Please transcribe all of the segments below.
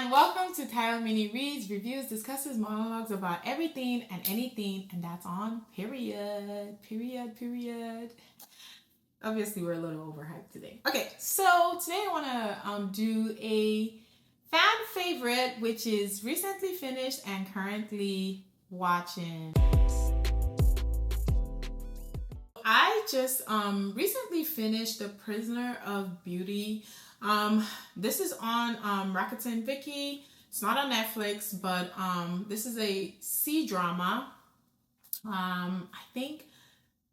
and welcome to Tile Mini Reads, Reviews, Discusses, Monologues about everything and anything, and that's on period. Period, period. Obviously, we're a little overhyped today. Okay, so today I want to do a fan favorite, which is recently finished and currently watching. I just recently finished The Prisoner of Beauty. This is on Rakuten Viki. It's not on Netflix, but this is a C-drama. I think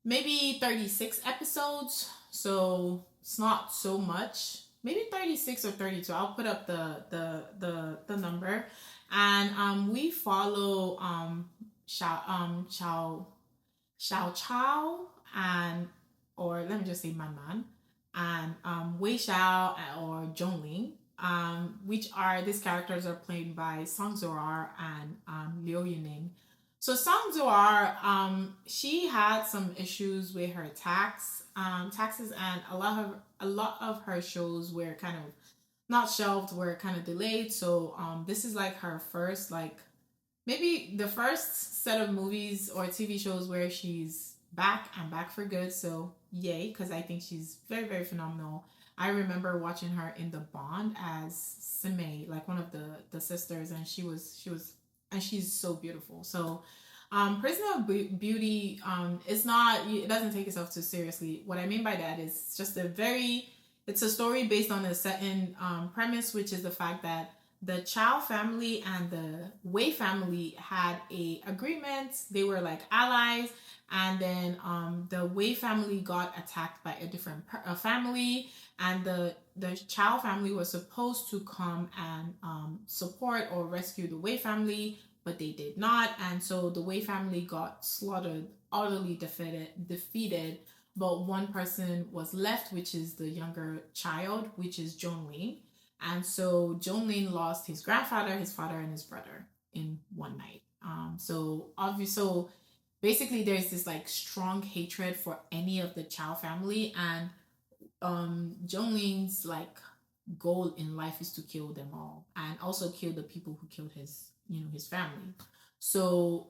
maybe 36 episodes, so it's not so much. Maybe 36 or 32. I'll put up the number. And we follow Xiao Chao and, or let me just say Man, and Wei Xiao or Zhong, which are, these characters are played by Song Zorar and Liu Yuning. So Song Zorar, she had some issues with her taxes, and a lot of her shows were kind of not shelved, were kind of delayed. So this is like her first, like maybe the first set of movies or TV shows where she's back and back for good. So yay, because I think she's very, very phenomenal. I remember watching her in The Bond as Sime, like one of the sisters, and and she's so beautiful. So Prisoner of Beauty is not, it doesn't take itself too seriously. What I mean by that is just it's a story based on a certain premise, which is the fact that the Chow family and the Wei family had a agreement. They were like allies, and then the Wei family got attacked by a different family, and the Chow family was supposed to come and support or rescue the Wei family, but they did not, and so the Wei family got slaughtered, utterly defeated. But one person was left, which is the younger child, which is Zhong. And so Zhong lost his grandfather, his father, and his brother in one night. So basically there's this like strong hatred for any of the Chow family, and Zhong like goal in life is to kill them all and also kill the people who killed his family. So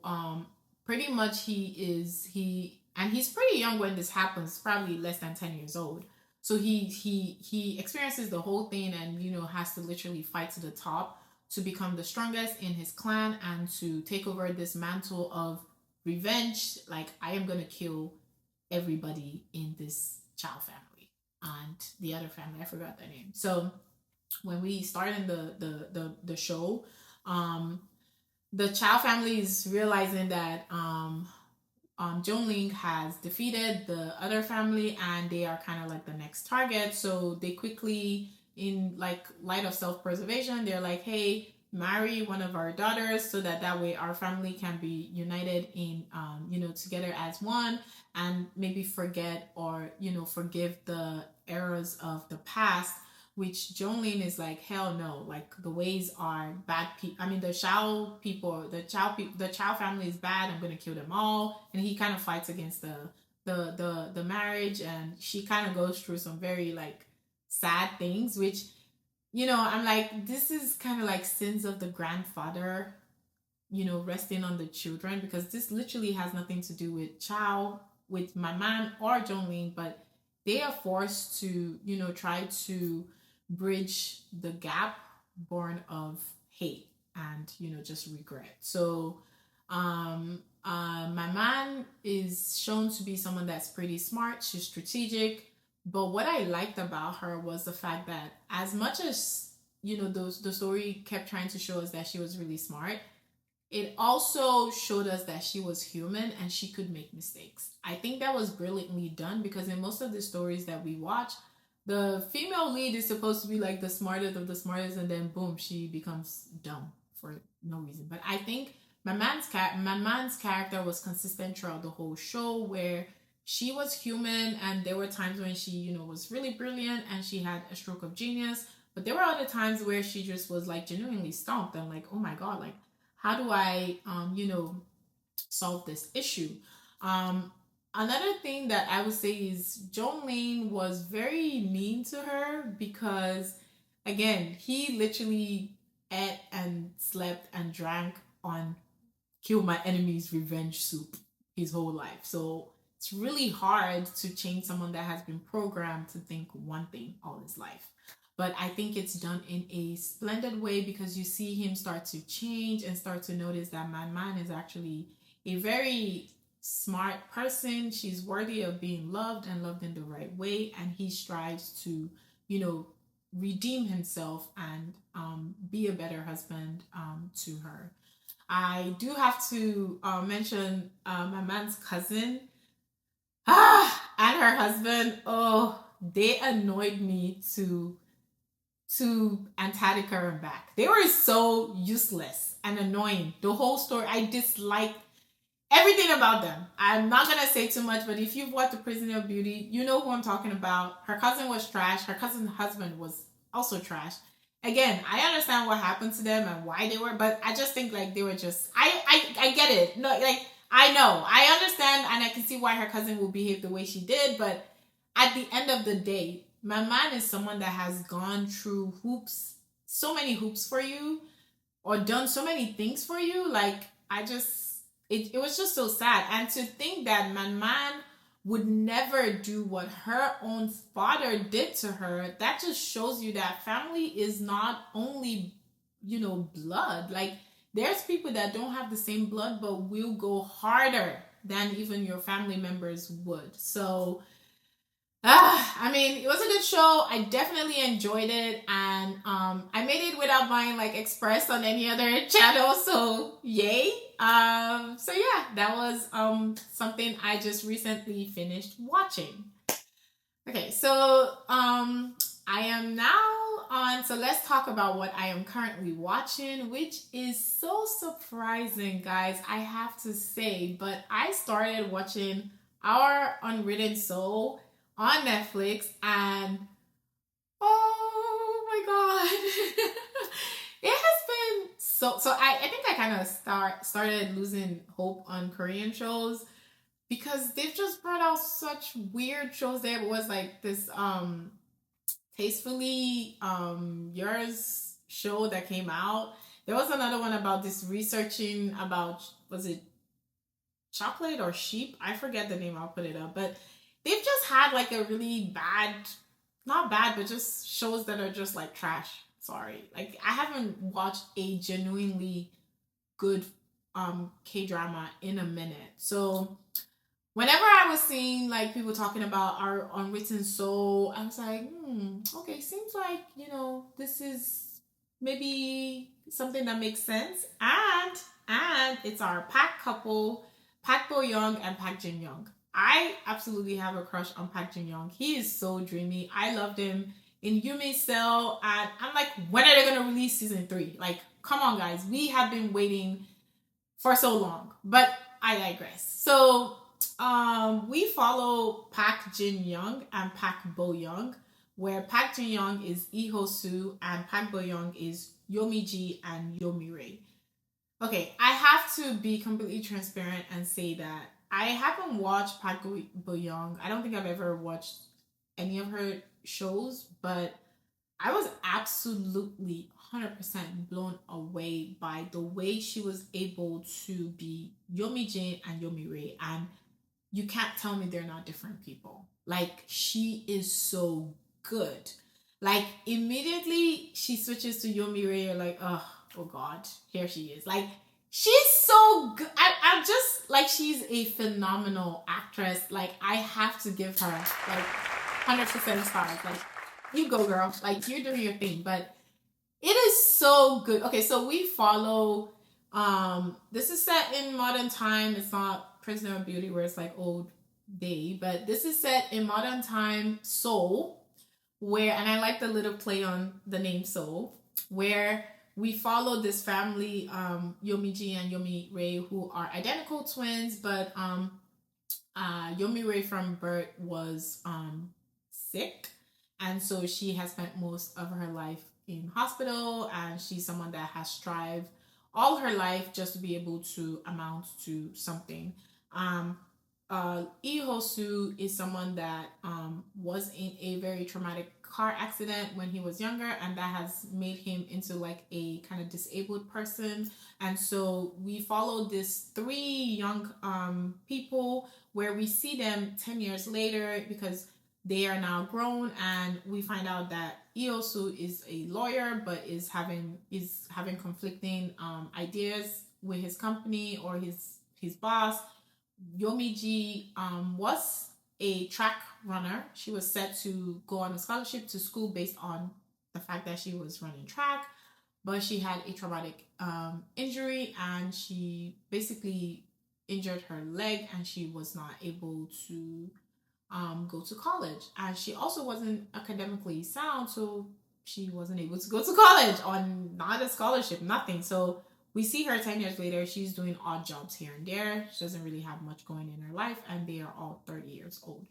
pretty much he's pretty young when this happens, probably less than 10 years old. So he experiences the whole thing, and has to literally fight to the top to become the strongest in his clan and to take over this mantle of revenge. Like, I am gonna kill everybody in this Chow family and the other family. I forgot their name. So when we start in the show, the Chow family is realizing that Zhong has defeated the other family, and they are kind of like the next target. So they quickly, in like light of self-preservation, they're like, hey, marry one of our daughters so that way our family can be united in together as one, and maybe forget or forgive the errors of the past. Which Zhong is like, hell no, like the Weis are bad people. I mean, the Shao people, the Chow family is bad. I'm gonna kill them all. And he kind of fights against the marriage, and she kind of goes through some very like sad things, which I'm like, this is kind of like sins of the grandfather, resting on the children, because this literally has nothing to do with Chow, with my man or Zhong, but they are forced to try to bridge the gap born of hate and just regret. So my man is shown to be someone that's pretty smart. She's strategic, but what I liked about her was the fact that, as much as the story kept trying to show us that she was really smart, it also showed us that she was human and she could make mistakes. I think that was brilliantly done, because in most of the stories that we watch, the female lead is supposed to be like the smartest of the smartest, and then boom, she becomes dumb for no reason. But I think my man's character was consistent throughout the whole show, where she was human, and there were times when she was really brilliant and she had a stroke of genius, but there were other times where she just was like genuinely stumped and like, oh my god, like, how do I solve this issue? Another thing that I would say is Zhong was very mean to her, because again, he literally ate and slept and drank on kill my enemy's revenge soup his whole life. So it's really hard to change someone that has been programmed to think one thing all his life. But I think it's done in a splendid way because you see him start to change and start to notice that Man is actually a very smart person. She's worthy of being loved and loved in the right way. And he strives to, you know, redeem himself and be a better husband to her. I do have to mention my man's cousin and her husband. Oh, they annoyed me to Antarctica and back. They were so useless and annoying. The whole story, I disliked everything about them. I'm not gonna say too much, but if you've watched The Prisoner of Beauty, you know who I'm talking about. Her cousin was trash. Her cousin's husband was also trash. Again, I understand what happened to them and why they were, but I just think like they were just. I get it. No, like I know, I understand, and I can see why her cousin will behave the way she did. But at the end of the day, my man is someone that has gone through hoops, so many hoops for you, or done so many things for you. Like I just it was just so sad. And to think that man would never do what her own father did to her, that just shows you that family is not only, you know, blood. Like there's people that don't have the same blood but will go harder than even your family members would. So I mean, it was a good show. I definitely enjoyed it, and I made it without buying like Express on any other channel. So yay! So yeah, that was something I just recently finished watching. Okay, so I am now on. So let's talk about what I am currently watching, which is so surprising, guys. I have to say, but I started watching Our Unwritten Soul on Netflix, and oh my god, it has been so. I think I kind of started losing hope on Korean shows because they've just brought out such weird shows. There was like this Tastefully Yours show that came out. There was another one about this researching about, was it chocolate or sheep? I forget the name. I'll put it up. But they've just had like a really bad, not bad, but just shows that are just like trash. Sorry. Like I haven't watched a genuinely good K drama in a minute. So whenever I was seeing like people talking about Our Unwritten Soul, I was like, okay, seems like, you know, this is maybe something that makes sense. And it's our Pac couple, Park Bo Young and Park Jin Young. I absolutely have a crush on Park Jin Young. He is so dreamy. I loved him in Yumi's Cell, and I'm like, when are they gonna release season 3? Like, come on, guys, we have been waiting for so long. But I digress. So we follow Park Jin Young and Park Bo Young, where Park Jin Young is Lee Ho Soo and Park Bo Young is Yomi Ji and Yomi Ray. Okay, I have to be completely transparent and say that I haven't watched Park Bo Young. I don't think I've ever watched any of her shows, but I was absolutely 100% blown away by the way she was able to be Yomi Jin and Yomi Ray. And you can't tell me they're not different people. Like, she is so good. Like, immediately she switches to Yomi Ray, you're like, oh God, here she is. Like, she's so good. I'm just, like, she's a phenomenal actress. Like, I have to give her, like, 100% stars. Like, you go, girl. Like, you're doing your thing. But it is so good. Okay, so we follow, this is set in modern time. It's not Prisoner of Beauty where it's like old day, but this is set in modern time Seoul, where, and I like the little play on the name Seoul, where we follow this family, Yomi Ji and Yomi Ray, who are identical twins, but Yomi Ray from birth was sick, and so she has spent most of her life in hospital, and she's someone that has strived all her life just to be able to amount to something. Lee Ho Soo is someone that was in a very traumatic car accident when he was younger, and that has made him into like a kind of disabled person. And so we follow this three young people where we see them 10 years later because they are now grown, and we find out that Iosu is a lawyer but is having conflicting ideas with his company or his boss. Yomiji was a track runner. She was set to go on a scholarship to school based on the fact that she was running track, but she had a traumatic injury, and she basically injured her leg, and she was not able to go to college. And she also wasn't academically sound, so she wasn't able to go to college on not a scholarship, nothing. So we see her 10 years later. She's doing odd jobs here and there. She doesn't really have much going in her life, and they are all 30 years old.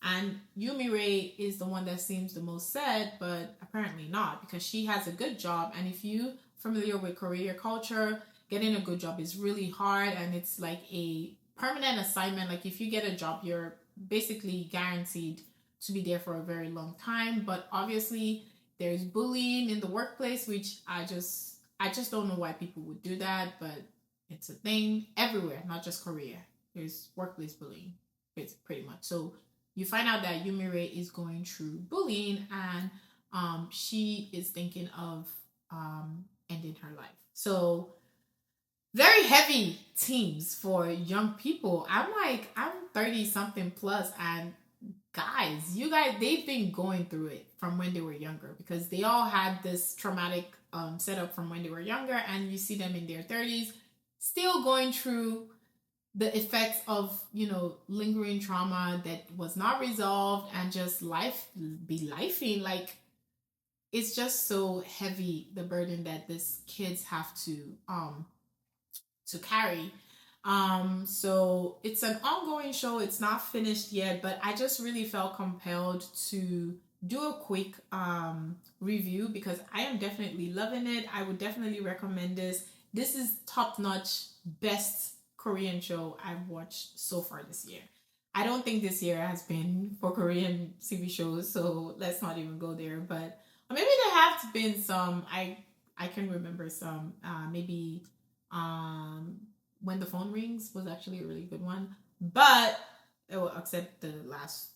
And Yumire is the one that seems the most sad, but apparently not, because she has a good job. And if you familiar with Korean culture, getting a good job is really hard, and it's like a permanent assignment. Like if you get a job, you're basically guaranteed to be there for a very long time. But obviously there's bullying in the workplace, which I just don't know why people would do that, but it's a thing everywhere, not just Korea. There's workplace bullying, it's pretty much. So you find out that Yumire is going through bullying, and she is thinking of ending her life. So very heavy themes for young people. I'm 30 something plus, and guys, you guys, they've been going through it from when they were younger, because they all had this traumatic setup from when they were younger, and you see them in their 30s still going through the effects of lingering trauma that was not resolved, and just life be lifing. Like, it's just so heavy, the burden that these kids have to carry. So it's an ongoing show. It's not finished yet, but I just really felt compelled to do a quick review, because I am definitely loving it. I would definitely recommend this. This is top notch, best Korean show I've watched so far this year. I don't think this year has been for Korean TV shows, so let's not even go there. But maybe there have been some. I can remember some. Maybe When the Phone Rings was actually a really good one, but except the last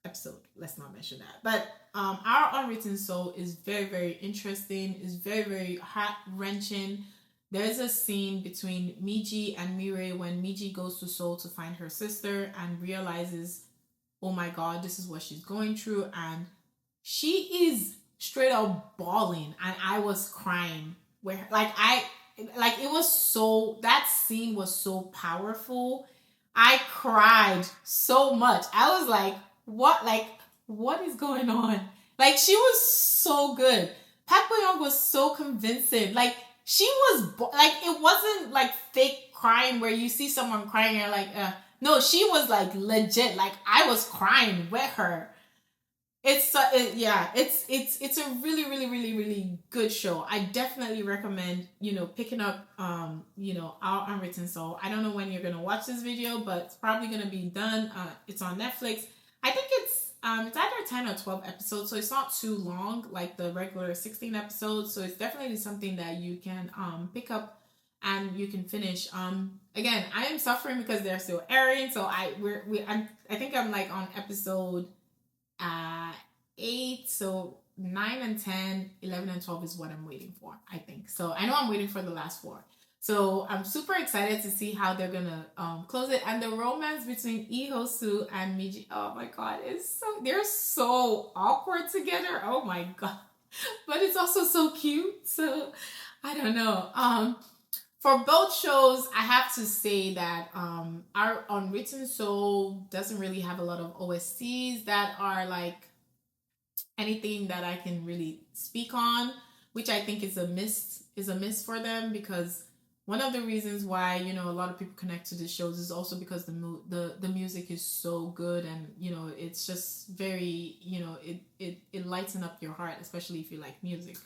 episode, let's not mention that. But Our Unwritten Soul is very, very interesting. It's very, very heart wrenching. There's a scene between Miji and Mirai when Miji goes to Seoul to find her sister and realizes, oh my god, this is what she's going through, and she is straight up bawling, and I was crying. Where it was so, that scene was so powerful. I cried so much. I was like, what is going on? Like, she was so good. Park Bo Young was so convincing. Like, she was like, it wasn't like fake crying where you see someone crying and you're like, no, she was like legit. Like, I was crying with her. It's a really, really, really, really good show. I definitely recommend picking up Our Unwritten Soul. I don't know when you're gonna watch this video, but it's probably gonna be done. It's on Netflix. I think it's either 10 or 12 episodes, so it's not too long like the regular 16 episodes. So it's definitely something that you can pick up and you can finish. Again, I am suffering because they're still airing, so I think I'm like on episode 8, so 9 and 10, 11 and 12 is what I'm waiting for, I think. So I know I'm waiting for the last 4. So I'm super excited to see how they're gonna close it. And the romance between Lee Ho-soo and Miji, oh my god, they're so awkward together. Oh my god. But it's also so cute. So I don't know. For both shows, I have to say that Our Unwritten Soul doesn't really have a lot of OSTs that are like anything that I can really speak on, which I think is a miss for them, because one of the reasons why a lot of people connect to these shows is also because the music is so good, and it's just very it lighten up your heart, especially if you like music.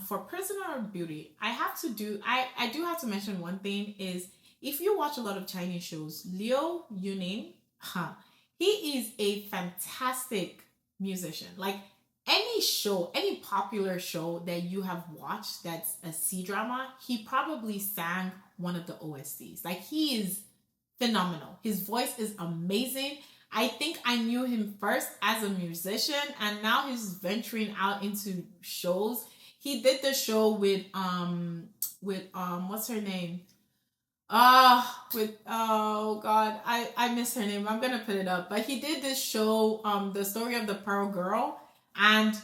For Prisoner of Beauty, I do have to mention one thing is, if you watch a lot of Chinese shows, Liu Yuning, he is a fantastic musician. Like, any show, any popular show that you have watched that's a C-drama, he probably sang one of the OSTs. Like, he is phenomenal. His voice is amazing. I think I knew him first as a musician, and now he's venturing out into shows. He did the show with what's her name? With oh god, I miss her name. I'm gonna put it up. But he did this show, the story of the Pearl Girl, and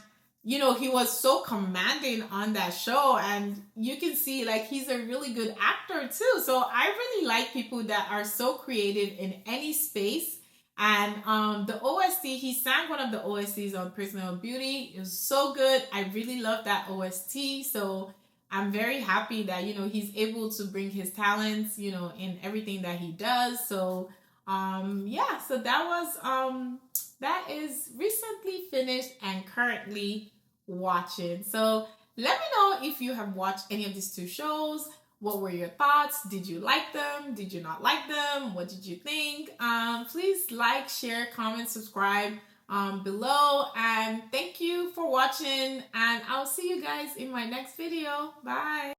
he was so commanding on that show, and you can see like he's a really good actor too. So I really like people that are so creative in any space. And the OST, he sang one of the OSTs on Personal Beauty. It was so good. I really love that OST. So I'm very happy that he's able to bring his talents, in everything that he does. So yeah, so that is recently finished and currently watching. So let me know if you have watched any of these two shows. What were your thoughts? Did you like them? Did you not like them? What did you think? Please like, share, comment, subscribe below. And thank you for watching. And I'll see you guys in my next video. Bye.